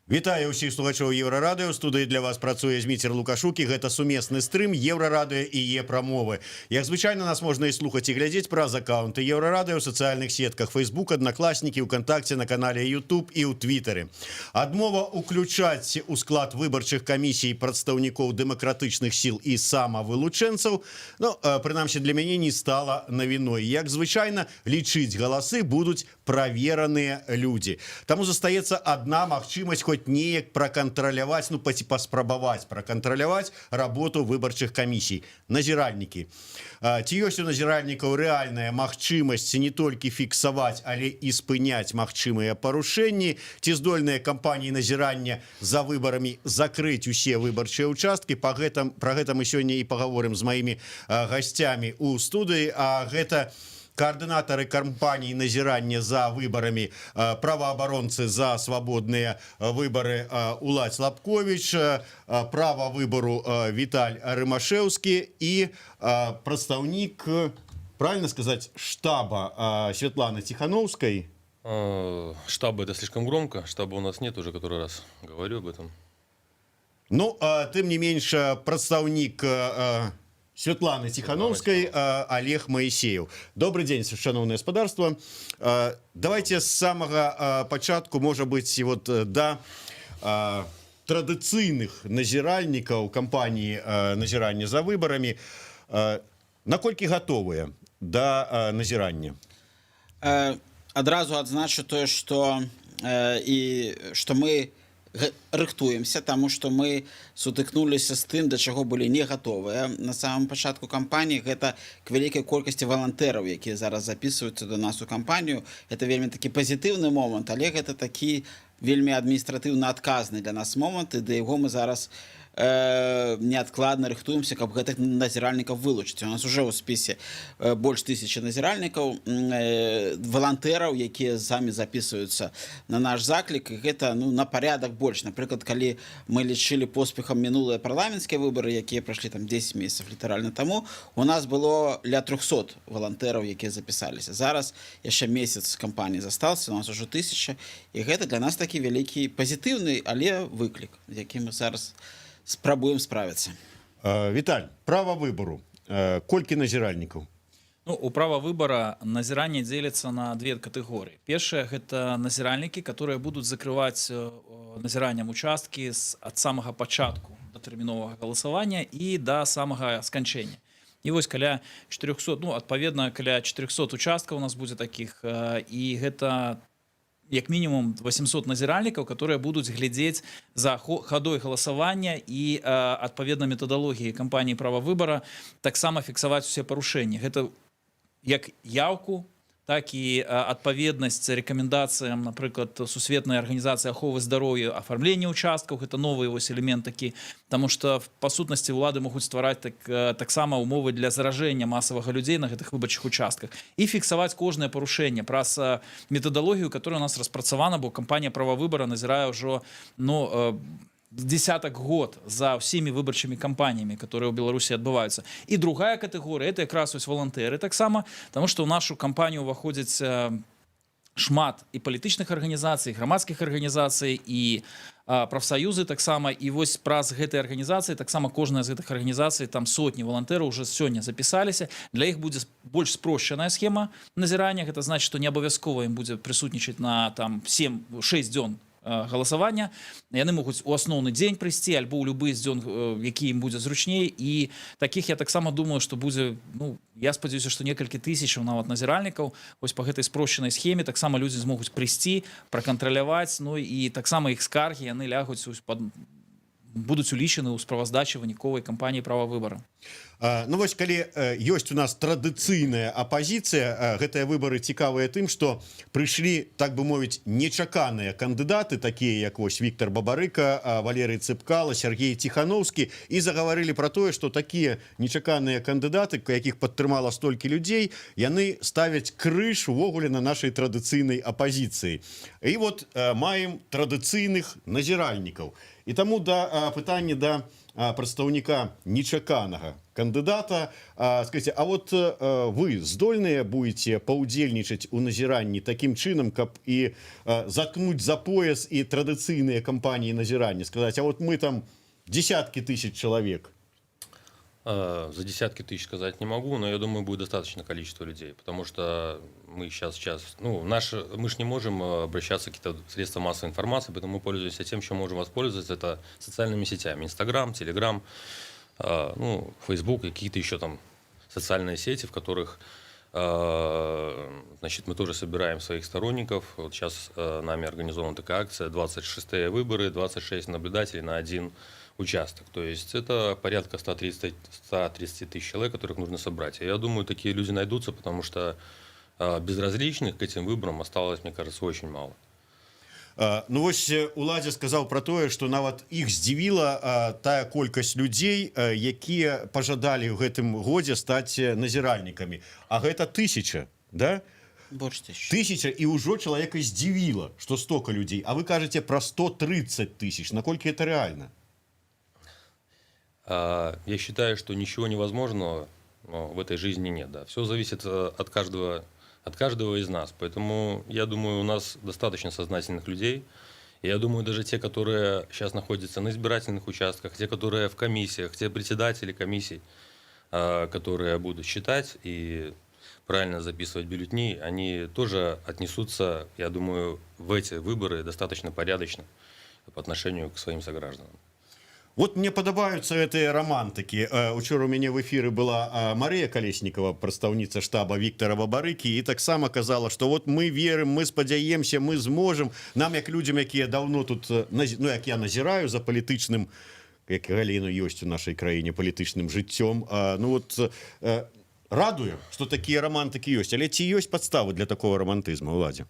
Вітаю ўсіх слухачоў Еўрарадыё. Студыі для вас працуе Зміцер Лукашук, і гэта сумесны стрым Еўрарадыё і Е-прамовы. Як звычайна, нас можна і слухаць і глядзець праз аккаунты Еўрарадыё ў сацыяльных сетках Facebook, Аднакласнікі, ВКонтакце, на канале YouTube і ў Твітары. Адмова уключаць у склад выбарчых камісій прадстаўнікоў дэмакратычных сіл і самавылучэнцаў, прынамсі для мяне не стала навіной. Як звычайна, лічыць галасы будуць правераныя людзі. Таму застаецца адна магчымасць хоць неяк пракантраляваць, паспрабаваць пракантраляваць работу выбарчых камісій. Назіральнікі. Ці ёсць у назіральнікаў рэальная магчымасць не толькі фіксаваць, але і спыняць магчымыя парушэнні, ці здольныя кампаніі назірання за выбарамі закрыць усе выбарчыя ўчасткі. Пра гэта мы сёння і пагаворым з маімі гасцямі ў студыі, а гэта координатары кампании назирания за выборами, правооборонцы за свободные выборы Уладзь Лапкович, право выбору Виталь Рымашевский и представник, правильно сказать, штаба Светланы Тихановской. Штаба — это слишком громко, штаба у нас нет, уже который раз говорю об этом. Ну, тем не меньше, представник Светланы Тихановской, Олег Моисеев. Добрый день, шановное господарство. Давайте с самого початку, может быть, вот до традиционных назиральников компании назирания за выборами. Наколькі готовые до назирания? Адразу адзначу тое, што мы рыхтуемся, таму што мы сутыкнуліся з тым, да чаго былі не гатовыя. На самом пачатку кампаніі гэта к вялікай колькасці валантэраў, якія зараз запісваюцца до нас у кампанію. Гэта вельмі такі пазітыўны момант, але гэта такі вельмі адміністратыўна адказны для нас момант, і да яго мы зараз неадкладна рыхтуемся, каб гэтых назіральнікаў вылучыць. У нас уже ў спісе больш 1000 назіральнікаў, валантэраў, якія самі запісваюцца на наш заклік. Гэта на парядак больш. Напрыклад, калі мы лічылі поспехам мінулыя парламенцкія выбары, якія прайшлі там 10 месяцаў літаральна таму, у нас было ля 300 валантэраў, якія запісаліся. Зараз яшчэ месяц кампаніі застаўся, у нас ужо 1000, і гэта для нас такі вялікі пазітыўны, але выклік, з якім мы зараз спрабуем справіцца. Виталь, право выбору. Колькі назіральнікаў? У права выбора назірання дзеліцца на две катэгорыі. Першая — гэта назіральнікі, которые будуць закрываць назіраннем участкі ад самага пачатку датэрміновага галасавання і да самага сканчэння. І вось каля 400, адпаведна, каля 400 участкаў у нас будзе такіх, і гэта як мінімум 800 назіральнікаў, которые будуць глядзець за хадой галасавання і адпаведна метадалогіі кампаніі права выбора таксама фіксаваць усе парушэнні. Гэта як яўку, так і адпаведнасць рэкамендацыям, напрыклад, Сусветнай арганізацыі аховы здароўя, афармленне участкаў. Гэта новы элемент такі, таму што па сутнасці ўлады могуць ствараць таксама умовы для заражэння масавага людзей на гэтых выбарчых участках і фіксаваць кожнае парушэнне праз метадалогію, которая у нас распрацавана, бо кампанія права выбора назірае ўжо десяток год за всеми выборчими кампаниями, которые в Беларуси отбываются. И другая категория — это как раз волонтеры так само, потому что в нашу кампанию выходит шмат и палітычных арганізацый, грамадскіх арганізацый, і прафсаюзы таксама. І вось праз гэтай арганізацыі таксама кожная з гэтых арганізацый, там сотні валантэраў уже сёння запісаліся. Для іх будзе больш спрошчаная схема назірання. Гэта значыць, што не абавязкова ім будзе прысутнічаць на 7-6 дзён галасавання. Яны могуць у асноўны дзень прыйсці альбо ў любы з дзён, які ім будзе зручней. І такіх, я таксама думаю, што будзе, я спадзяюся, што некалькі тысячаў нават назіральнікаў. Вось па гэтай спрошчанай схеме таксама людзі змогуць прыйсці, пракантраляваць, і таксама іх скаргі яны лягуць будуць улічаны ў справаздачы выніковай кампаніі права выбора. Вось калі ёсць у нас традыцыйная апазіцыя, гэтыя выбары цікавыя тым, што прыйшлі, так бы мовіць, нечаканыя кандыдаты, такія як вось Віктор Бабарыка, Валерый Цыпкала, Сергей Тихановскі, і загаварылі пра тое, што такія нечаканыя кандыдаты, якіх падтрымала столькі людзей, яны ставяць крыж увогуле на нашай традыцыйнай апазіцыі. І вот маем традыцыйных назіральнікаў. І таму пытанне да прадстаўніка нечаканага кандыдата. Скажите, а вот вы здольныя будете паўдзельнічаць у назіранні таким чынам, каб і заткнуть за пояс і традыцыйныя кампаніі назірання, сказать, а вот мы там десятки тысяч человек? За десятки тысяч сказать не могу, но я думаю, будет достаточное количество людей, потому что мы сейчас, мы же не можем обращаться к каким-то средствам массовой информации, поэтому мы пользуемся тем, чем можем воспользоваться, это социальными сетями, Инстаграм, Телеграм, Фейсбук и какие-то еще там социальные сети, в которых, значит, мы тоже собираем своих сторонников. Вот сейчас нами организована такая акция, 26-е выборы, 26 наблюдателей на один участок. То есть это порядка 130 тысяч человек, которых нужно собрать. И я думаю, такие люди найдутся, потому что безразличных к этим выборам осталось, мне кажется, очень мало. Ну вось уладзе сказаў пра тое, што нават іх здзівіла тая колькасць людзей, якія пажадалі ў гэтым годзе стаць назіральнікамі. А гэта 1000, да? Больше 1000. 1000, і ўжо чалавека здзівіла, што столько людзей. А вы кажаце пра 130 тысяч. Наколькі это реально? Я считаю, что ничего невозможного в этой жизни нет. Да. Все зависит от каждого из нас. Поэтому я думаю, у нас достаточно сознательных людей. И я думаю, даже те, которые сейчас находятся на избирательных участках, те, которые в комиссиях, те председатели комиссий, которые будут считать и правильно записывать бюллетени, они тоже отнесутся, я думаю, в эти выборы достаточно порядочно по отношению к своим согражданам. Вот мне падабаюцца гэтыя романтыкі. Учора у мяне в эфіры была Марыя Калеснікова, прадстаўніца штаба Віктара Бабарыкі, і таксама казала, што вот мы верым, мы спадзяемся, мы зможам. Нам, як людзям, якія даўно тут, ну, як я назіраю за палітычным, як галіну ёсць у нашай краіне, палітычным жыццём, ну вот радуе, што такія романтыкі ёсць. Але ці ёсць падставы для такого романтызму, Уладзе?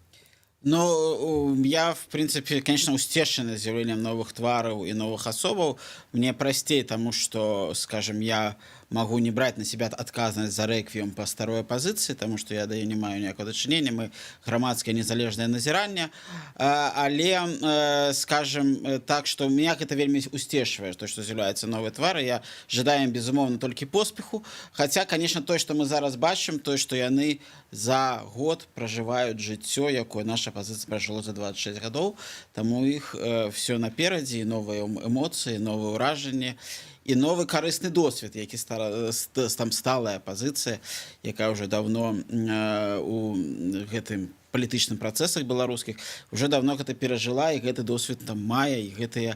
Ну, я, в принципе, конечно, усцешаны з'яўленнем новых твараў і новых асобаў. Мне прасцей, тому что, скажем, я могу не брать на себя отказанность за реквием по старой оппозиции, потому что я да не маю ніякого дачынення, мы грамадскае незалежнае назіранне, але, скажем, так, что меня это вельмі усцешвае, то, что з'яўляецца новые твары, я жадаем, безумоўна, толькі поспеху, хотя, конечно, то, что мы зараз бачым, то, что яны за год проживают жыццё, якое наша оппозиция прожила за 26 гадоў, таму іх все наперадзе, новые эмоции, новые ўражанні, і новы карысны досвед, які там сталая пазіцыя, якая ўжо давно у гэтым палітычным працэсах беларускіх уже давно гэта перажыла, і гэты досвед там мае, і гэтыя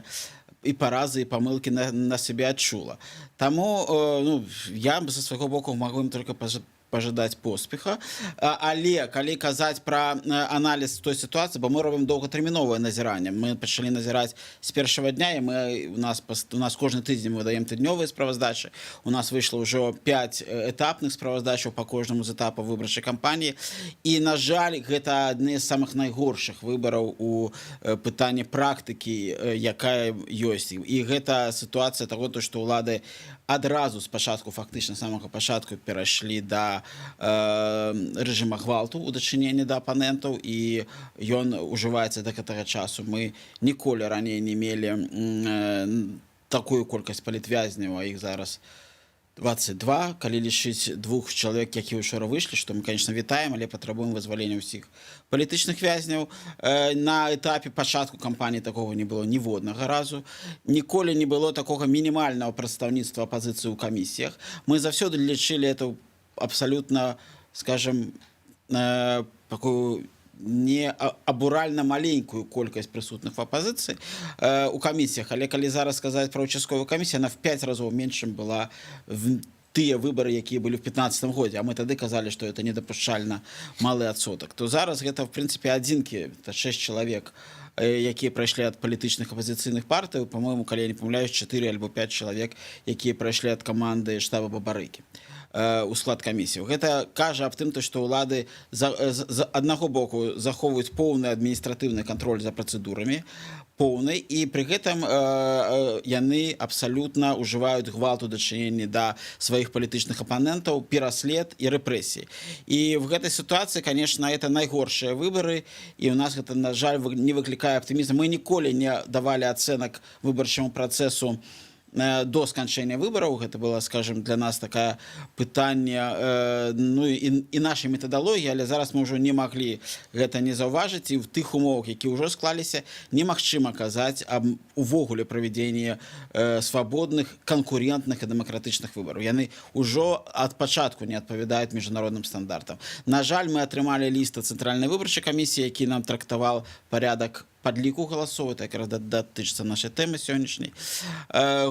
і паразы, і памылкі на сябе адчула. Таму ну, я са свайго боку магу ім толькі пожадаць поспеха, але калі казаць пра аналіз той сітуацыі, бо мы робім доўгатэрміновае назіранне, мы пачалі назіраць з першага дня, і у нас кожны тыдзень мы даем тыднёвыя справаздачы, у нас выйшла ўжо 5 этапных справаздачаў па кожнаму з этапаў выбарчай кампаніі, і на жаль, гэта адны з самых найгоршых выбараў у пытанні практыкі, якая ёсць, і гэта сітуацыя таго, што ўлады адразу спачатку, фактычна самага пачатку перайшлі да рэжыма гвалту у дачыненні да апанентаў, і ён ужываецца да гэтага часу. Мы ніколі раней не мелі такую колькасць палітвязняў, а іх зараз 22, калі лічыць 2 чалавек, якія учора выйшлі, што мы, конечно, вітаем, але патрабуем вызвалення ўсіх палітычных вязняў. На этапе пачатку кампаніі такога не было ніводнага разу. Ніколі не было такога мінімальнага прадстаўніцтва апазіцыі ў камісіях. Мы заўсёды лічылі это абсолютно, скажем, такую не абуральна маленькую колькасць прысутных в апозіцыі у камісіях, але калі зараз сказаць пра участковую камісію, она в 5 разоў меншым была в тыя выбары, якія былі ў 15 годзе, а мы тады казалі, што это недапушчальна малы адсотак, то зараз гэта в прынцыпе адзінкі, 6 чалавек, якія прайшлі ад палітычных апозіцыйных партый, по-моему, калі я не памыляюсь, 4 альбо 5 чалавек, якія прайшлі ад каманды штаба Бабарыкі у склад камісіяў. Гэта кажа аб тым, што ўлады з аднаго боку захоўваюць поўны адміністратыўны кантроль за працэдурамі, поўны, і пры гэтым яны абсалютна ўжываюць гвалт у дачыненні да сваіх палітычных апанентаў, пераслед і рэпрэсіі. І в гэтай сітуацыі, конечно, это найгоршыя выбары, і ў нас гэта, на жаль, не выклікае аптымізм. Мы ніколі не давалі ацэнак выбарчаму працэсу до сканчэння выбараў. Гэта было, скажем, для нас такое пытанне, ну і нашай метадалогіі, але зараз мы ўжо не маглі гэта не заўважыць, і в тых умовах, які ўжо склаліся, немагчыма казаць аб увогуле правядзенні свабодных, канкурентных і дэмакратычных выбараў. Яны ўжо ад пачатку не адпавядаюць міжнародным стандартам. На жаль, мы атрымалі ліст ад Цэнтральнай выбарчай камісіі, які нам трактаваў парядак падліку галасоў. Это якраз датычыцца нашай тэмы сённяшняй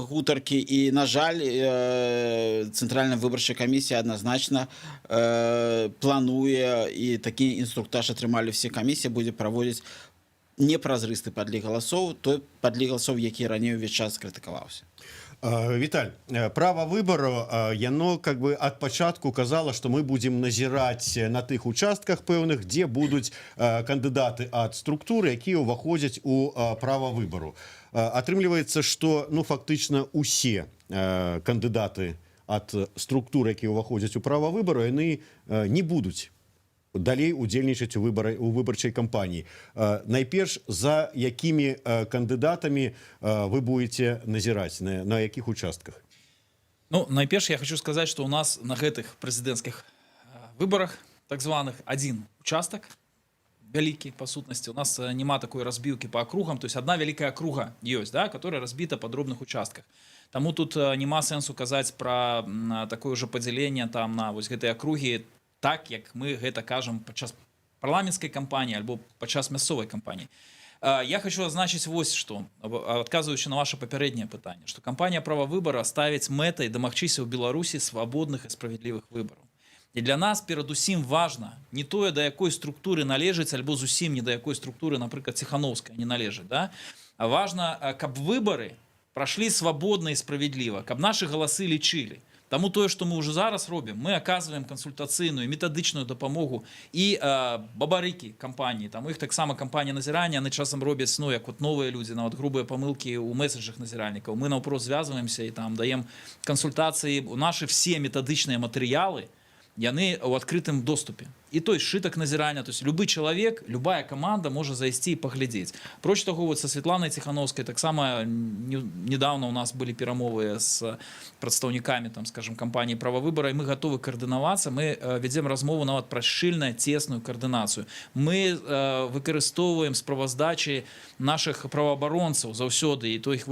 гутаркі. І, на жаль, Цэнтральная выбарчая камісія адназначна плануе, і такі інструктаж атрымалі все камісіі, будзе праводзіць непразрысты падлік галасоў, той падлік галасоў, які раней увесь час крытыкаваўся. Віталь, права выбару, яно как бы ад пачатку казала, што мы будзем назіраць на тых участках пэўных, дзе будуць кандыдаты ад структуры, якія ўваходзяць у права выбару. Атрымліваецца, што ну фактычна усе кандыдаты ад структуры, якія ўваходзяць у права выбару, яны не будуць далей удзельнічаць у выбарчай кампаніі. Найперш, за якімі кандыдатамі вы будете назіраць, на якіх участках? Ну, найперш я хочу сказаць, што у нас на гэтых прэзідэнцкіх выбарах так званых адзін участак вялікі па сутнасці. У нас няма такой разбіўкі по акругам, то есть одна вялікая акруга ёсць, да, которая разбіта па дробных участках. Таму тут няма сэнсу казаць пра такое ўжо падзяленне там на вось гэтыя акругі, так, як мы гэта кажам падчас парламенцкай кампаніі альбо падчас мясцовай кампаніі. Я хочу азначыць вось што, адказваючы на ваше папярэдняе пытанне, што кампанія права выбара ставіць мэтай дамагчыся ў Беларусі свабодных і справядлівых выбараў. І для нас перадусім важна не тое, да якой структуры належыць, альбо зусім не да якой структуры, напрыклад, Ціхановская не належыць, да? А важна, каб выбары прашлі свабодна і справядліва, каб нашы галасы лічылі. Таму тое, што мы ўжо зараз робім, мы аказваем кансультацыйную, метадычную дапамогу і бабарыкі кампаніі. Там у іх таксама кампанія назірання, яны часам робяць, ну, як от новыя людзі, нават грубыя памылкі ў меседжах назіральнікаў. Мы наўпрост звязваемся і там даем кансультацыі. Нашы все метадычныя матэрыялы, яны ў адкрытым доступе. І той сшытак назірання, то есть любы чалавек, любая каманда можа зайсці і паглядзець. Апроч таго, вот са Светланай Ціхановскай таксама недавно у нас былі перамовы з прадстаўнікамі, там, скажем, кампаніі права выбара, і мы гатовы каардынавацца, мы вядзем размову нават пра шчыльную цесную каардынацыю. Мы выкарыстоўваем справаздачы нашых праваабаронцаў заўсёды, і то іх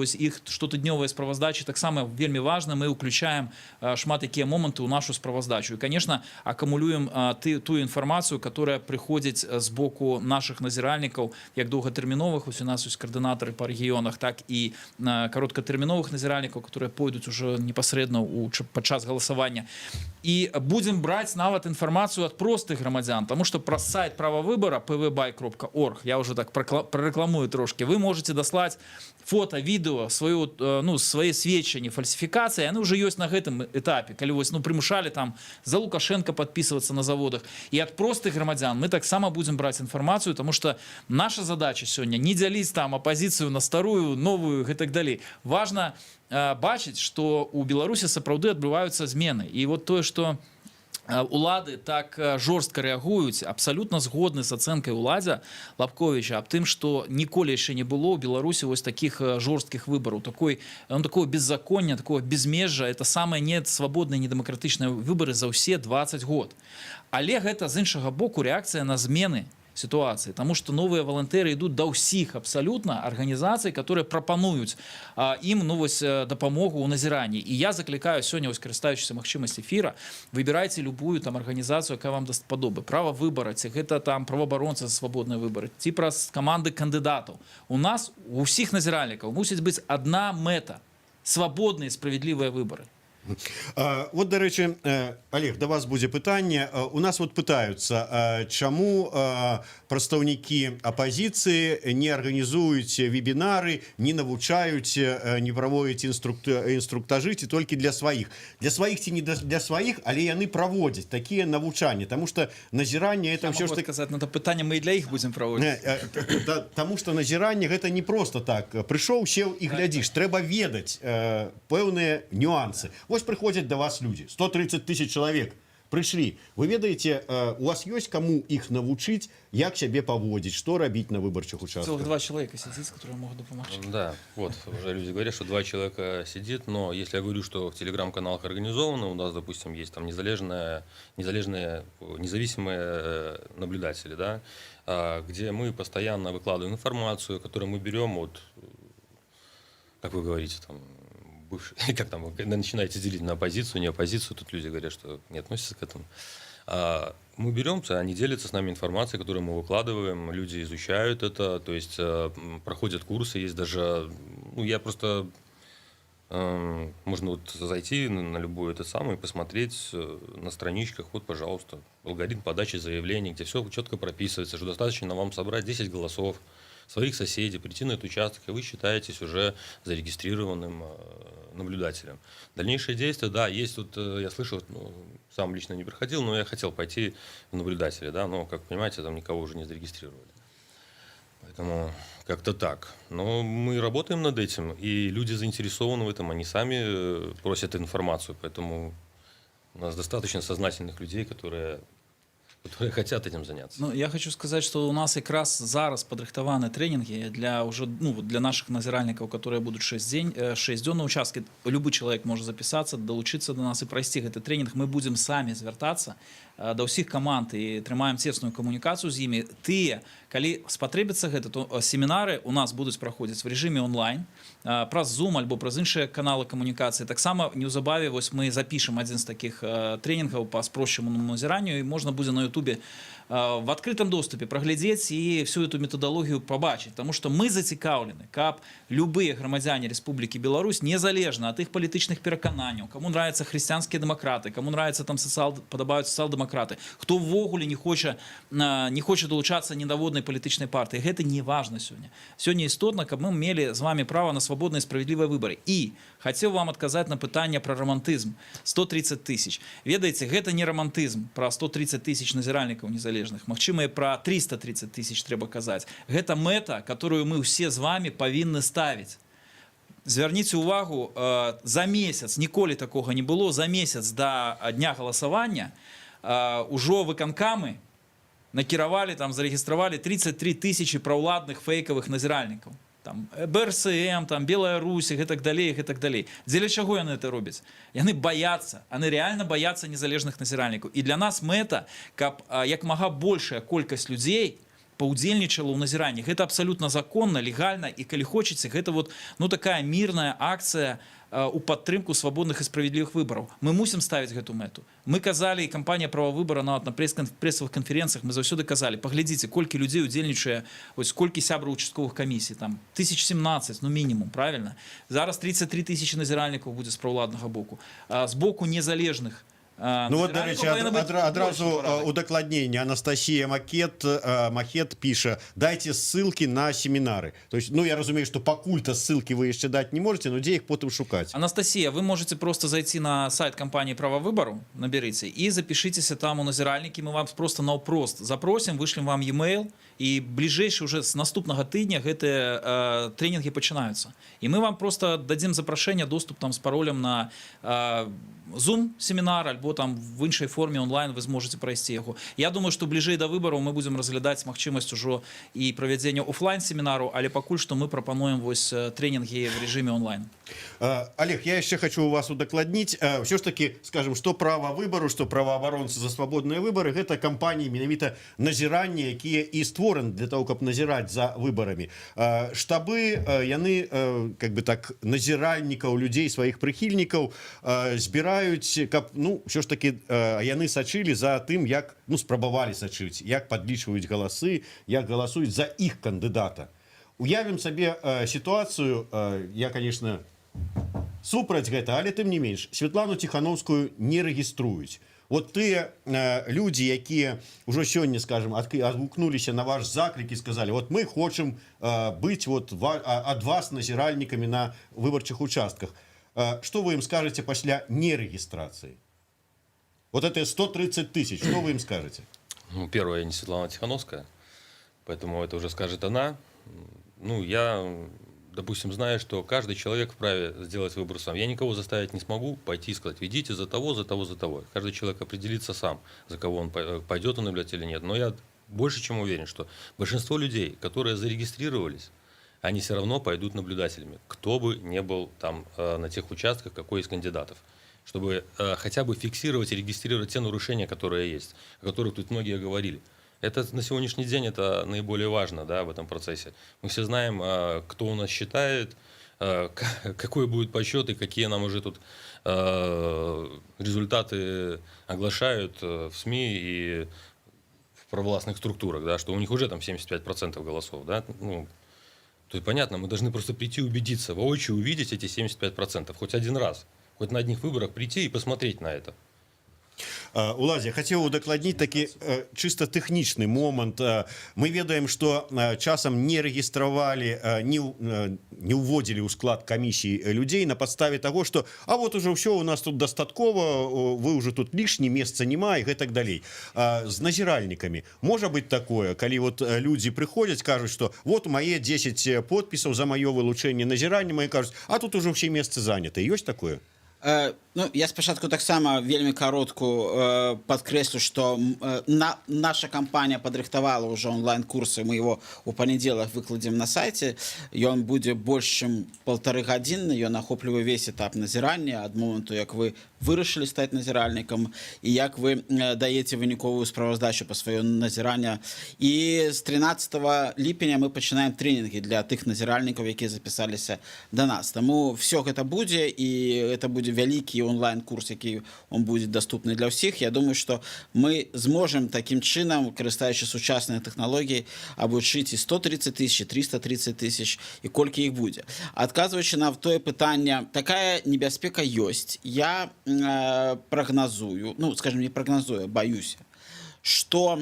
штотыднёвыя справаздачы таксама вельмі важна, мы ўключаем шмат якія моманты ў нашу справаздачу. І, конечно, акумулюем тую інфармацыю, которая прыходзіць з боку нашых назіральнікаў, як доўгатэрміновых, у нас ёсць каардынатары па рэгіёнах, так і кароткатэрміновых назіральнікаў, которые пойдуць уже непасрэдна падчас галасавання. І будзем браць нават інфармацыю ад простых грамадзян, тому што праз сайт права выбара pvbuy.org, я уже так прарэкламую трошки, вы можете даслаць фото, відео, свае сведчанні, фальсіфікацыі, яны ўжо ёсць на гэтым этапе, калі вось прымушалі там за Лукашенко подписываться на заводах. І ад простых грамадзян мы таксама будзем браць інфармацыю, тому што наша задача сёння не дзяліць там апазіцыю на старую, новую і так далей. Важна бачыць, што у Беларусі сапраўды адбываюцца змены. І вот тое, што улады так жорстка рэагуюць, абсалютна згодны з ацэнкай уладзя Лабковіча аб тым, што ніколі яшчэ не было ў Беларусі вось такіх жорсткіх выбараў, такого беззаконня, такого безмежжа. Это самыя несвабодныя, недэмакратычныя выбары за ўсе 20 год. Але гэта з іншага боку рэакцыя на змены ситуации, потому что новые волонтеры идут до ўсіх абсолютно организаций, которые прапануюць им дапамогу ў назіранні. І я закликаю сёння, скарыстаючыся магчымасць эфира, выбирайте любую там организацию, якая вам даспадобы. Права выбора, ці гэта там праваабаронцы за свабодныя выборы, ці праз каманды кандыдатаў. У нас у ўсіх назіральнікаў мусіць быць одна мэта — свабодныя і справядлівыя выборы. Вот, дарэчы, Олег, да вас будзе пытанне. У нас вот пытаюцца, чаму прадстаўнікі апазіцыі не арганізуюць вебінары, не навучаюць, не праводзяць інструктажы, ці толькі для сваіх. Для сваіх ці не для сваіх, але яны праводзяць такія навучанні, таму што назіранне это ўсё ж таки... сказаць, на это пытанне мы і для іх будзем праводзіць. Таму што назіранне гэта не просто так. Прыйшоў, сеў і глядзіш. Трэба ведаць пэўныя нюансы. Вось приходят до вас люди, 130 тысяч человек пришли, вы ведаете, у вас есть кому их научить, як себе поводить, что робить на выборчих участках? Целых 2 человека сидит, которые могут допомогти. Да, вот уже люди говорят, что 2 человека сидит, но если я говорю, что в телеграм-каналах организовано, у нас, допустим, есть там независимые наблюдатели, да, где мы постоянно выкладываем информацию, которую мы берем от, как вы говорите, там, как там, когда начинаете делить на оппозицию, не оппозицию, тут люди говорят, что не относятся к этому. Мы беремся, они делятся с нами информацией, которую мы выкладываем, люди изучают это, то есть проходят курсы, есть даже, ну, я просто, можно вот зайти на любой этот самый, посмотреть на страничках, вот, пожалуйста, алгоритм подачи заявлений, где все четко прописывается, что достаточно вам собрать 10 голосов своих соседей, прийти на этот участок, и вы считаетесь уже зарегистрированным наблюдателем. Дальнейшие действия, да, есть тут, я слышал, ну, сам лично не проходил, но я хотел пойти в наблюдатели, да, но, как понимаете, там никого уже не зарегистрировали. Поэтому как-то так. Но мы работаем над этим, и люди заинтересованы в этом, они сами просят информацию, поэтому у нас достаточно сознательных людей, которые хотят этим заняться. Ну, я хочу сказаць, што у нас якраз зараз падрыхтаваны трэнінгі для ўжо, ну, для наших назіральнікаў, которые будуць 6 дзён на участке. Любы чалавек можа запісацца, далучыцца до нас і прайсці гэты трэнінг. Мы будзем самі звяртацца да ўсіх каманд і трымаем цесную камунікацыю з імі. Тыя, калі спатрэбіцца гэта, то семінары у нас будуць праходзіць в рэжыме онлайн праз Zoom альбо праз іншыя каналы камунікацыі. Таксама неўзабаве вось мы запішам адзін з такіх трэнінгаў па спрошчанаму назіранню, і можна будзе на Ютубе в открытом доступе праглядзець і всю эту методологію побачыць, потому что мы зацікаўлены, каб любыя грамадзяне Республікі Беларусь, незалежна ад іх палітычных перакананняў, кому нравятся хрысціянскія дэмакраты, кому нравятся там падабаюць сацыял-дэмакраты, хто ўвогуле не хоча далучацца недаводнай палітычнай партыі, гэта не важна сёння. Сёння істотна, каб мы мелі з вами права на свабодныя і справядлівыя выбары. І хацеў вам адказаць на пытанне пра романтызм. 130 тысяч. Ведаеце, гэта не романтызм пра 130 тысяч назіральнікаў незалежных. Магчыма, і пра 330 тысяч трэба казаць. Гэта мэта, которую мы ўсе з вами павінны ставіць. Звярніце ўвагу, за месяц, ніколі такога не было, за месяц да дня галасавання ўжо выканкамы накіравалі, там зарэгістравалі 33 тысячи праўладных фейкавых назіральнікаў. Там БРСМ, там Белая Русь, і гэтак далей, і гэтак далей. Дзеля чаго яны это робяць? Яны баяцца, яны рэальна баяцца незалежных назіральнікаў. І для нас мэта, каб як мага большая колькасць людзей паўдзельнічала ў назіранні. Гэта абсалютна законна, легальна, і калі хочаце, гэта вот, ну, такая мірная акцыя у падтрымку свабодных і справядлівых выбараў. Мы мусім ставіць гэту мэту. Мы казалі, і кампанія права выбара нават на прэсавых канферэнцыях, мы заўсёды казалі, паглядзіце, колькі людзей удзельнічае, ось колькі сябраў участковых камісій, там 1017, ну, мінімум, правильно? Зараз 33 тысячи назіральнікаў будзе з праўладнага боку. З боку незалежных Ну вот, до речі, одразу удокладнение. Анастасия Махет пишет: дайте ссылки на семинары. То есть, ну, я разумею, что покуль-то ссылки вы еще дать не можете, но где их потом шукать? Анастасия, вы можете просто зайти на сайт компании «Право выбору», наберите, и запишитесь там у назиральники. Мы вам просто наўпрост запросим, вышлем вам e-mail, и ближайший уже с наступного тыдня гэтые тренинги пачынаюцца. И мы вам просто дадим запрашэнне, доступ там с паролем на Zoom семінар, альбо там в іншай форме онлайн вы зможаце прайсці яго. Я думаю, што бліжэй да выбараў мы будзем разглядаць магчымасць ужо і правядзення офлайн семінару, але пакуль што мы прапануем вось тренінгі в режиме онлайн. Олег, я еще хочу у вас удокладніць. Все ж таки, скажем, что право выбору, что правоабаронцы за свободные выборы, гэта кампании менавіта назірання, якія і створаны для того, каб назіраць за выборами. Штабы, яны, как бы так, назіральнікаў, людзей, сваіх прыхільнікаў збіраюць, каб, ну, все ж таки яны сачылі за тым, як, ну, спрабавалі сачыць, як падлічваюць галасы, як галасуюць за іх кандыдата. Уявім сабе сітуацыю, я, конечно, супраць гэта, але тым не менш, Святлану Тихановскую не рэгіструюць. Вот тыя людзі, якія ўжо сёння, скажем, адгукнуліся на ваш заклік і сказалі: вот мы хочам быць вот ад вас назіральнікамі на выбарчых участках. Что вы им скажете пасля нерегистрации? Вот это 130 тысяч, что вы им скажете? Ну, первое, я не Светлана Тихановская, поэтому это уже скажет она. Ну, я допустим, зная, что каждый человек вправе сделать выбор сам. Я никого заставить не смогу пойти и сказать, идите за того, за того, за того. Каждый человек определится сам, за кого он пойдет он наблюдать или нет. Но я больше чем уверен, что большинство людей, которые зарегистрировались, они все равно пойдут наблюдателями, кто бы не был там на тех участках, какой из кандидатов, чтобы хотя бы фиксировать и регистрировать те нарушения, которые есть, о которых тут многие говорили. Это на сегодняшний день это наиболее важно, да, в этом процессе. Мы все знаем, кто у нас считает, какой будет подсчет и какие нам уже тут результаты оглашают в СМИ и в провластных структурах, да, что у них уже там 75% голосов. Да? Ну, то есть понятно, мы должны просто прийти и убедиться, воочию увидеть эти 75%, хоть один раз, хоть на одних выборах прийти и посмотреть на это. Уладзя, хацеў удакладніць такі чыста тэхнічны момант. Мы ведаем, што часам не рэгістравалі, не ўводзілі ў склад камісій людзей на падставе таго, што а вот уже ўсё у нас тут дастаткова, вы ўжо тут лішні, месца няма і гэтак далей. З назіральнікамі можа быць такое, калі вот людзі прыходзяць, кажуць, што вот мае 10 подпісаў за маё вылучэнне назірання, і кажуць, а тут ужо ўсе месцы заняты. Ёсць такое? Ну, я спачатку таксама вельмі каротку падкрэслю, што наша кампанія падрыхтавала ўжо онлайн-курсы, мы его у панядзелак выкладзем на сайце. Ён будзе больш чым 1,5 гадзіны, ён ахоплівае увесь этап назірання ад моманту, як вы вырашылі стаць назіральнікам і як вы даеце выніковую справаздачу па сваё назірання. І з 13 ліпеня мы пачынаем трэнінгі для тых назіральнікаў, якія запісаліся да нас. Таму все гэта будзе, і гэта будзе вялікі онлайн-курс, які он будет доступны для всех. Я думаю, что мы зможем таким чином, користуючись сучасною технологією, обучити 130 тисяч, 330 тисяч і колькі їх буде. Адказуючи на тое питання, така небезпека есть. Я прогнозую, ну, скажем, не прогнозую, боюсь, что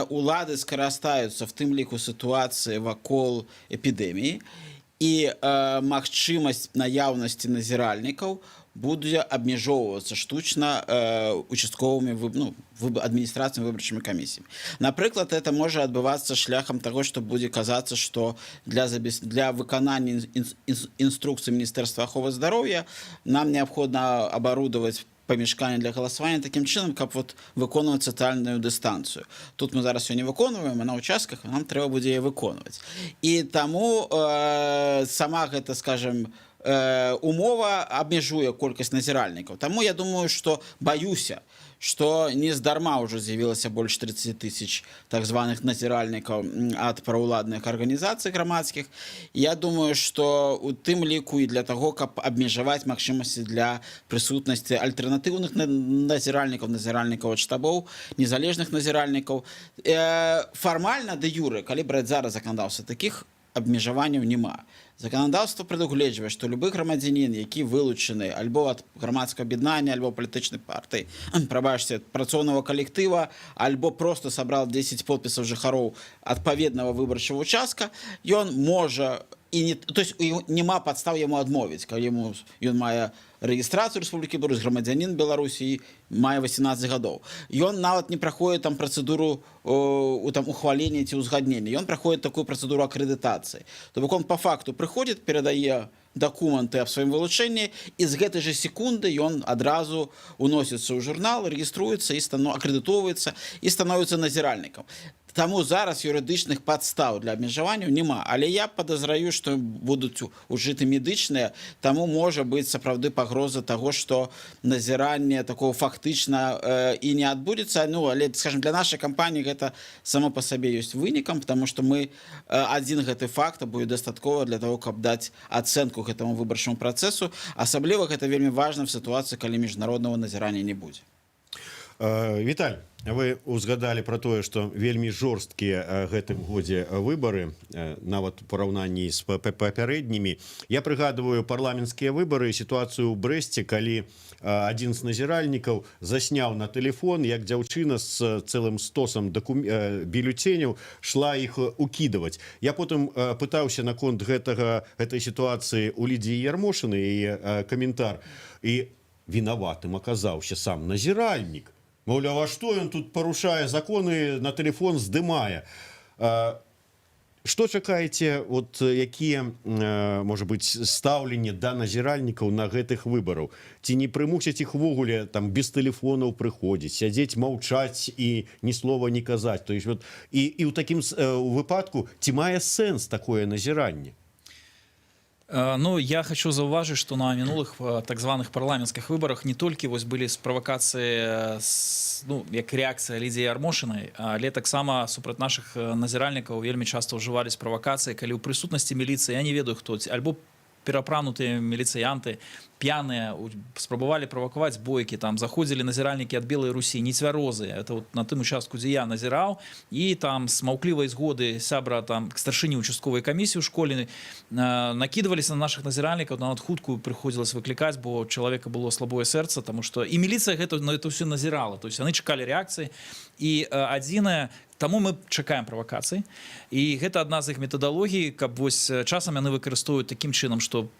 улады скарыстаюцца в тым ліку ситуации вакол эпидемии, и магчымасць наяўнасці назіральнікаў будзе абмяжоўвацца штучна участковымі адміністрацыямі выбарчымі камісіямі. Напрыклад, это можа адбывацца шляхам таго, што будзе казацца, што для выканання інструкцый Міністэрства аховы здароўя нам неабходна абарудаваць памяшканне для галасавання такім чынам, каб вот выконваць сацыяльную дыстанцыю. Тут мы зараз ее не выконваем, а на участках нам трэба будзе яе выконваць. І таму сама гэта, скажем, умова абмяжуе колькасць назіральнікаў. Таму я думаю, што баюся, што не здарма ўжо з'явілася больш 30 тысяч так званых назіральнікаў ад праўладных арганізацый грамадскіх. Я думаю, што у тым ліку і для таго, каб абмежаваць магчымасці для прысутнасці альтэрнатыўных назіральнікаў, назіральнікаў ад штабоў, незалежных назіральнікаў. Фармальна дэ юрэ, калі браць зараз заканадаўства, такіх абмежаванняў няма. Заканадаўства прадугледжвае, што любы грамадзянін, які вылучаны альбо ад грамадскага аб'яднання, альбо палітычнай партыі, прабачце, працоўнага калектыва, альбо просто сабраў 10 подпісаў жыхароў адпаведнага выбарчага участка, ён можа то есть няма падстаў яму адмовіць, калі ён мае рэгістрацыю Рэспублікі Беларусь, грамадзянін Беларусі, мае 18 гадоў. Ён нават не праходзіць там працэдуру ухвалення ці ўзгаднення. Ён праходзіць такую працэдуру акрэдытацыі. То бок он па факту прыходзіць, перадае дакументы аб сваім вылучэнні, і з гэтай жа секунды ён адразу уносіцца ў журнал, рэгіструецца, акрэдытоўваецца і становіцца назіральнікам. Таму зараз юрыдычных падстаў для абмежаванняў няма, але я падазраю, што будуць ужыты медычныя, таму можа быць сапраўды пагроза таго, што назіранне такого фактычна і не адбудзецца. Ну, але, скажем, для нашай кампаніі гэта само па сабе ёсць вынікам, таму што мы адзін гэты факт будзе дастаткова для того, каб даць ацэнку гэтаму выбарчаму працэсу. Асабліва гэта вельмі важна в сітуацыі, калі міжнароднага назірання не будзе. Віталь, вы узгадалі про тое, што вельмі жорсткія гэтым годзе выбары, нават у параўнанні з папярэднімі. Я прыгадываю парламенцкія выбары, сітуацыю ў Брэсце, калі адзін з назіральнікаў засняў на тэлефон, як дзяўчына з цэлым стосам бюлетэняў шла іх укідаваць. Я потым пытаўся наконт гэтай сітуацыі у Лідзіі Ярмошыны, яе каментар, і вінаватым аказаўся сам назіральнік. Маўляў, а што ён тут парушае законы, на тэлефон здымае? Што чакаеце, от якія, можа быць, стаўленне да назіральнікаў на гэтых выбараў? Ці не прымусяць іх увогуле там без тэлефонаў прыходзіць, сядзець, маўчаць і ні слова не казаць? То есть, вот, і ў такім выпадку ці мае сэнс такое назіранне? Ну, я хочу заўважыць, што на мінулых так званых парламенцкіх выбарах не толькі вось былі правакацыі, ну, як рэакцыя Лідзіі Ярмошынай, але таксама супраць нашых назіральнікаў вельмі часта ўжывались правакацыі, калі ў прысутнасці міліцыі, я не ведаю хто, альбо перапранутыя міліцыянты, п'яныя, спрабавалі правакаваць бойкі, там заходзілі назіральнікі ад Белай Русі, нецвярозыя, это вот на тым участку, дзе я назіраў, і там з маўклівай згоды сябра там старшыні участковай камісіі ў школе накідваліся на нашых назіральнікаў, нават хуткую прыходзілася выклікаць, бо чалавека было слабое сэрца, таму што і міліцыя гэта ўсё назірала, то есть яны чакалі рэакцыі, і адзінае, таму мы чакаем правакацыі, і гэта адна з іх метадалогій, каб вось часам яны выкарыстоўваюць такім чынам, што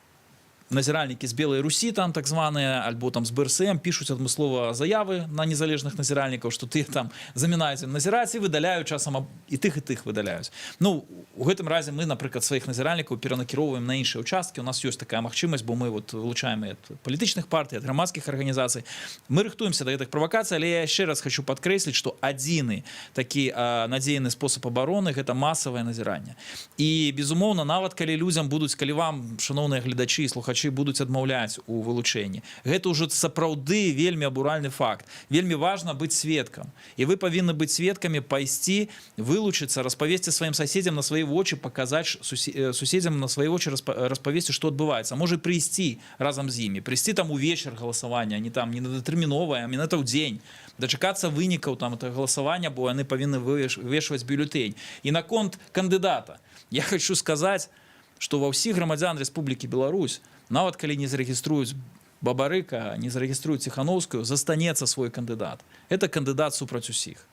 назіральнікі з Белай Русі, там так званыя, альбо там з БРСМ пішуць адмыслова заявы на незалежных назіральнікаў, што тыя там замінаюць ім назіраць і выдаляюць часам і тых выдаляюць. Ну, у гэтым разе мы, напрыклад, сваіх назіральнікаў перанакіроўваем на іншыя ўчасткі. У нас ёсць такая магчымасць, бо мы вот вылучаем ад палітычных партый, ад грамадскіх арганізацый. Мы рыхтуемся да гэтых правакацый, але я яшчэ раз хочу падкрэсліць, што адзіны такі надзейны спосаб абароны гэта масавае назіранне. І безумоўна, нават калі людзям будуць, калі вам, шаноўныя гледачы і слухачы, будуць адмаўляць у вылучэнні. Гэта ўжо сапраўды вельмі абуральны факт. Вельмі важна быць сведкам. І вы павінны быць сведкамі, пайсці, вылучыцца, распавесці сваім суседзям на свае вочы, паказаць суседзям на свае вочы, распавесці, што адбываецца. А можа прыйсці разам з імі, прыйсці там увечар галасавання, не там не надатэрміновае, а менавіта ў дзень, дачакацца вынікаў там этого галасавання, бо яны павінны вывешваць бюлетэнь. І наконт кандыдата я хочу сказаць, што ва ўсіх грамадзян Рэспублікі Беларусь, нават калі не зарэгіструюць Бабарыка, не зарэгіструюць Ціханаўскую, застанецца свой кандыдат. Это кандыдат супраць усіх.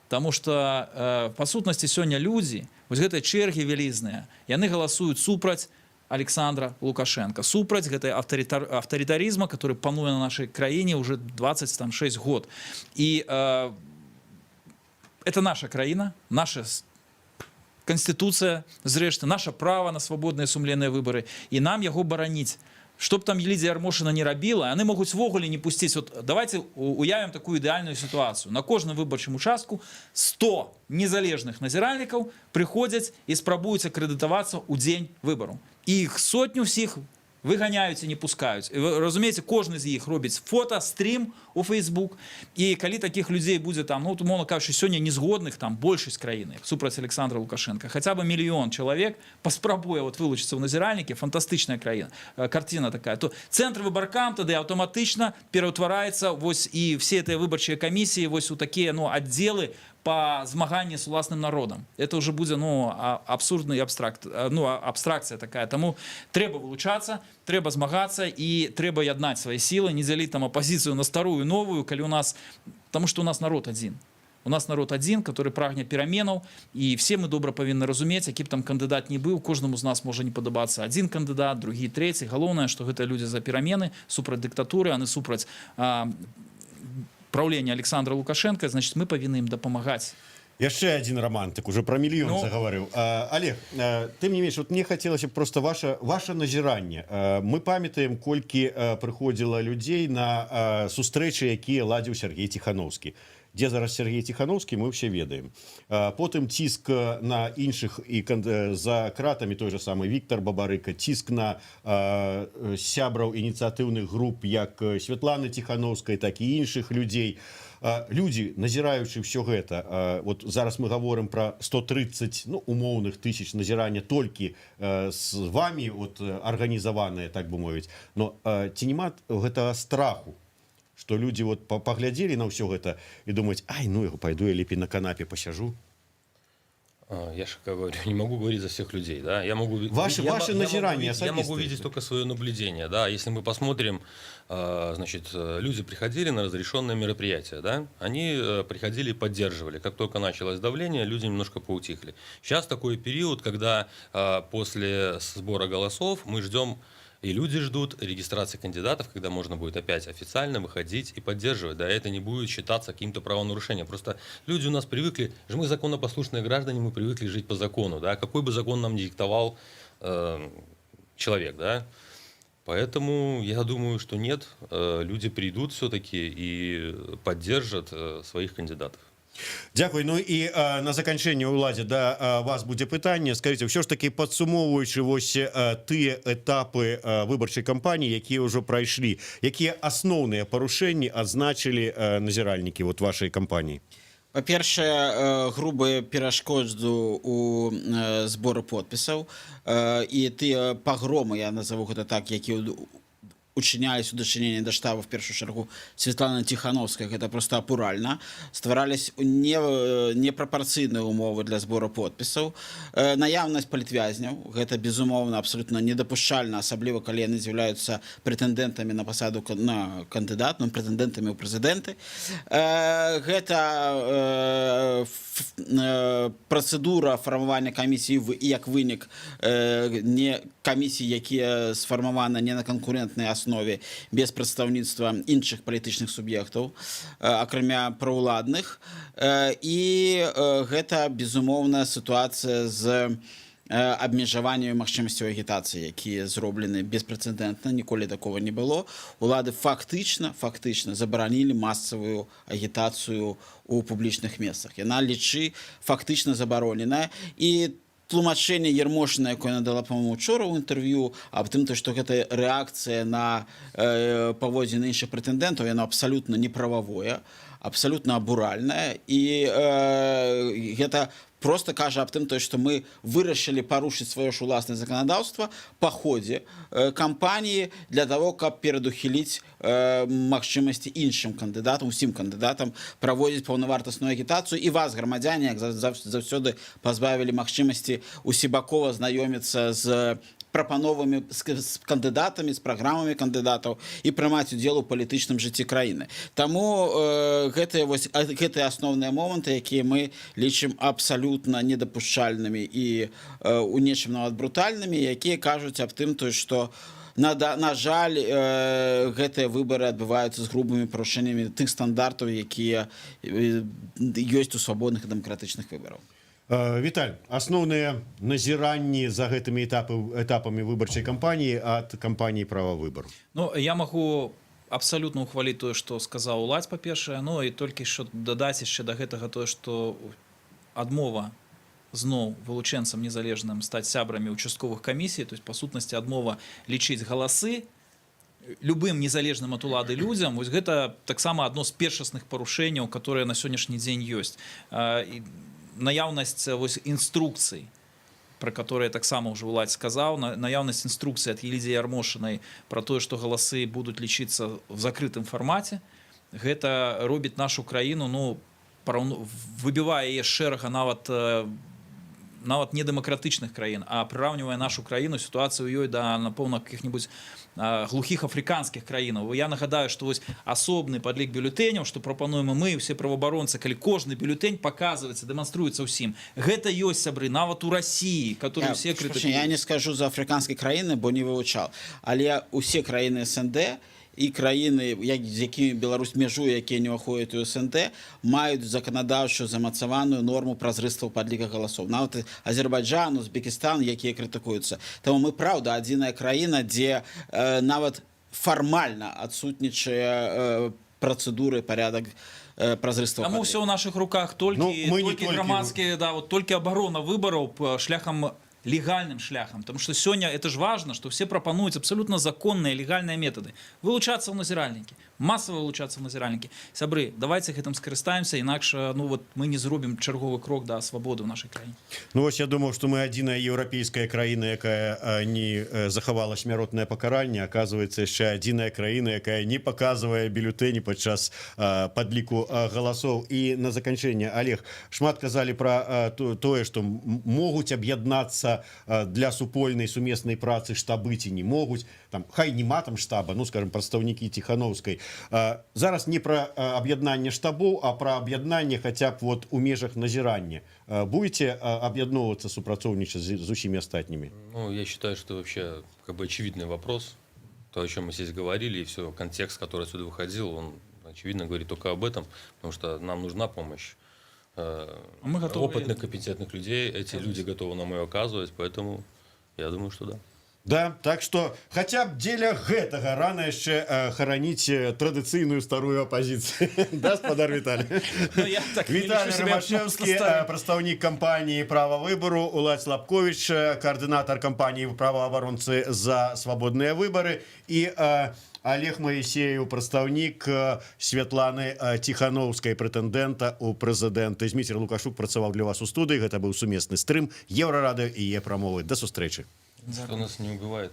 Таму што па сутнасці сёння людзі, вось гэтыя чэргі вялізныя, яны галасуюць супраць Александра Лукашенко, супраць гэтай аўтарытарызма, который пануе на нашай краіне уже 26 год. І это наша краіна, наша Конституция, зрэшты, наше право на свободныя сумленныя выборы, і нам яго бараніць. Што б там Лідзія Ярмошына не рабіла, яны могуць ввогуле не пусціць. Вот давайте уявім такую ідэальную сітуацыю. На кожным выбарчым участку 100 незалежных назіральнікаў прыходзяць і спрабуюць акрэдытавацца ў дзень выбару. І іх сотню ўсіх выганяюць і не пускаюць. І вы разумееце, кожны з іх робіць фота, стрім у Facebook, і калі такіх людзей будзе там, ну, умоўна кажучы, сёння незгодных там большасць краіны супраць Александра Лукашенко, хаця бы 1 мільён чалавек паспрабуе вот вылучыцца ў назіральнікі, фантастычная краіна, карціна такая, то цэнтр выбаркам тады аўтаматычна пераўтвараецца вось і все гэтыя выбарчыя камісіі вось у такія, ну, аддзелы по змаганні з уласным народам. Это уже будзе, ну, абсурдны абстракцыя такая. Таму трэба вылучацца, трэба змагацца і трэба яднаць свае сілы, не дзяліць там апазіцыю на старую, новую, калі у нас, таму што у нас народ адзін. У нас народ адзін, который прагне пераменаў, і все мы добра павінны разумець, які б там кандыдат не быў, кожнаму з нас можа не падабацца адзін кандыдат, другі, трэці. Галоўнае, што гэтыя людзі за перамены, супраць дыктатуры, а не супраць правлення Александра Лукашенко, значит, мы павінны ім дапамагаць. Яшчэ один романтык, уже про мільён заговорыў. Олег, тым не менш, вот мне хацелася просто ваше назіранне. Мы памятаем, колькі прыходзіла людзей на сустрэчы, якія ладзіў Сергей Ціханаўскі. Дзе зараз Сергей Ціханаўскі, мы все ведаем. Потым ціск на іншых, і за кратамі той же самый Віктор Бабарыка, ціск на сябраў ініцыятыўных груп, як Святланы Ціханаўскай, так і іншых людзей. Людзі, назіраючы ўсё гэта, вот зараз мы гаворым пра 130, ну, умоўных тысяч назірання толькі з вами, вот, арганізаваныя, так бы мовіць. Но ці нема гэтага страху, что люди вот поглядели на все это и думают, ай, ну его пойду я лепей на канапе посижу. Я же говорю, не могу говорить за всех людей, да. Я могу ваше назирание, я могу видеть только свое наблюдение, да. Если мы посмотрим, значит, люди приходили на разрешенные мероприятия, да, они приходили и поддерживали. Как только началось давление, люди немножко поутихли. Сейчас такой период, когда после сбора голосов мы ждем И люди ждут регистрации кандидатов, когда можно будет опять официально выходить и поддерживать. Да, это не будет считаться каким-то правонарушением. Просто люди у нас привыкли, мы законопослушные граждане, мы привыкли жить по закону. Да, какой бы закон нам не диктовал человек, да. Поэтому я думаю, что нет, люди придут все-таки и поддержат своих кандидатов. Дякую. Ну і на заканчэнне ўладзе да вас будзе пытанне. Скажите, ўсё ж таки падсумоўваючы вось тыя этапы выбарчай кампаніі, якія ўжо прайшлі, якія асноўныя парушэнні адзначылі назіральнікі вот вашай кампаніі? Па-першае, грубыя перашкоды у збору подпісаў і тыя пагромы, я назову гэта так, якія учынялись у дачыненні да штаба, в першую чаргу Светлана Тихановская, гэта просто апуральна. Стварались непрапорцыйныя умовы для збору подпісаў. Наяўнасць палітвязняў, гэта безумоўна абсолютно недапушчальна, асабліва калі яны з'яўляюцца прэтэндэнтамі на пасаду на кандыдат, прэтэндэнтамі ў прэзідэнты. Гэта працэдура фармавання камісіі і як вынік не камісій, якія сфармаваны не на канкурэнтнай аснове, без прадстаўніцтва іншых палітычных суб'ектаў, акрамя праўладных. І гэта безумоўная сітуацыя з абмежаваннем магчымасцяў агітацыі, якія зроблены беспрэцэдэнтна, ніколі такого не было. Улады фактычна забаранілі масавую агітацыю у публічных месцах. Яна фактычна забароненая. І тлумачэнне Ермошына, якое надала, по-моему, учора ў інтэрв'ю, аб тым, што гэта рэакцыя на паводзіны іншых прэтэндэнтаў, яно абсалютна неправавое, абсалютна абуральнае. І гэта просто кажа аб тым, што мы вырашылі парушыць сваё ж уласнае заканадаўства па ходзе кампаніі для того, каб перадухіліць магчымасці іншым кандыдатам, усім кандыдатам праводзіць паўнавартасную агітацыю. І вас, грамадзяне, як заўсёды пазбавілі магчымасці усебакова знаёміцца з прапановамі, з кандыдатамі, з праграмамі кандыдатаў і прымаць удзел у палітычным жыцці краіны. Таму гэтыя асноўныя моманты, якія мы лічым абсалютна недапушчальнымі і у нечым нават брутальнымі, якія кажуць аб тым, што на жаль, гэтыя выбары адбываюцца з грубымі парушэннямі тых стандартаў, якія ёсць у свабодных і дэмакратычных выбараў. Віталь, асноўныя назіранні за гэтымі этапамі выбарчай кампаніі ад кампаніі «Права выбару». Ну, я магу абсалютна ухваліць тое, што сказаў Уладзь, па-першае, ну і толькі што дадаць яшчэ да гэтага тое, што адмова зноў вылучэнцам незалежным стаць сябрамі участковых камісій, то есть па сутнасці адмова лічыць галасы любым незалежным ад улады людзям, вось гэта таксама адно з першасных парушэнняў, которые на сённяшні дзень ёсць. Наяўнасць інструкцый, про которые таксама ўжо Уладзь сказаў, наяўнасць інструкцыі ад Елізіі Ярмошынай про тое, што галасы будуць лічыцца в закрытым фармаце, гэта робіць нашу краіну, выбівае яе шэрага нават недэмакратычных краін, а прыраўнівае нашу краіну, сітуацыю ёй да, напэўна, каких-нибудь глухих афрыканскіх краінаў. Я нагадаю, што вось асобны падлік бюлетэняў, што прапануем мы, усе праваабаронцы, калі кожны бюлетень паказваецца, дэманструецца ўсім. Гэта ёсць, сябры, нават у Расіі, которые усе крытыкуюць. Я не скажу за афрыканскай краіны, бо не вывучаў, але усе краіны СНД і краіны, з якімі Беларусь мяжуе, якія не ўваходзяць у СНД, маюць заканадаўчую замацаваную норму празрыства ў падліках галасоў. Нават Азербайджан, Узбекістан, якія крытыкуюцца. Таму мы, праўда, адзіная краіна, дзе нават фармальна адсутнічае працэдуры, парядак празрыства. Таму ўсё ў нашых руках, толькі грамадскія, толькі абарона выбараў шляхам легальным шляхам, потому что сегодня это же важно, что все пропонуют абсолютно законные легальные методы. Вылучаться в назиральники, массово вылучаться в назиральники. Сябры, давайте гэтым скарыстаемся, інакше мы не зробім чарговы крок да свободы в нашей краіне. Ну ось я думаў, што мы адзіная еўрапейская краіна, якая не захавала смяротнае пакаранне, аказваецца яшчэ адзіная краіна, якая не паказвае бюлетэні падчас падліку галасоў. І на заканчэнне, Олег, шмат казалі пра тое, што могуць аб'яднацца з'яднацца для супольнай сумеснай працы штабы ці не могуць, там хай нема там штаба, ну скажем, прадстаўнікі Ціхановскай. Зараз не пра аб'яднанне штабоў, а пра аб'яднанне хаця б вот у межах назірання. Будете аб'ядноўвацца, супрацоўнічаць з усімі астатнімі? Ну, я считаю, что вообще как бы очевидный вопрос. То, о чем мы здесь говорили, и все, контекст, который отсюда выходил, он, очевидно, говорит только об этом, потому что нам нужна помощь мы готовы опытных, компетентных людей. Эти люди готовы нам ее оказывать, поэтому я думаю, что да. Да, так что хотя б дзеля гэтага рана яшчэ хараніць традыцыйную старую апазіцыю. Да, спадар Віталій? Ну, я так не Віталій лічу себе Ромашевскі, старым. прадстаўнік кампаніі «Права выбару», Уладзь Лапковіч, коаардынатар кампаніі «Праваабаронцы за свабодныя выбары» і Олег Моисеев, прадстаўнік Святланы Ціхановскай, прэтэндэнта ў прэзідэнты. Зміцер Лукашук працаваў для вас у студыі. Гэта быў сумесны стрым Еўрарадыё і яе прамовы. Да сустрэчы. Что нас не убивает.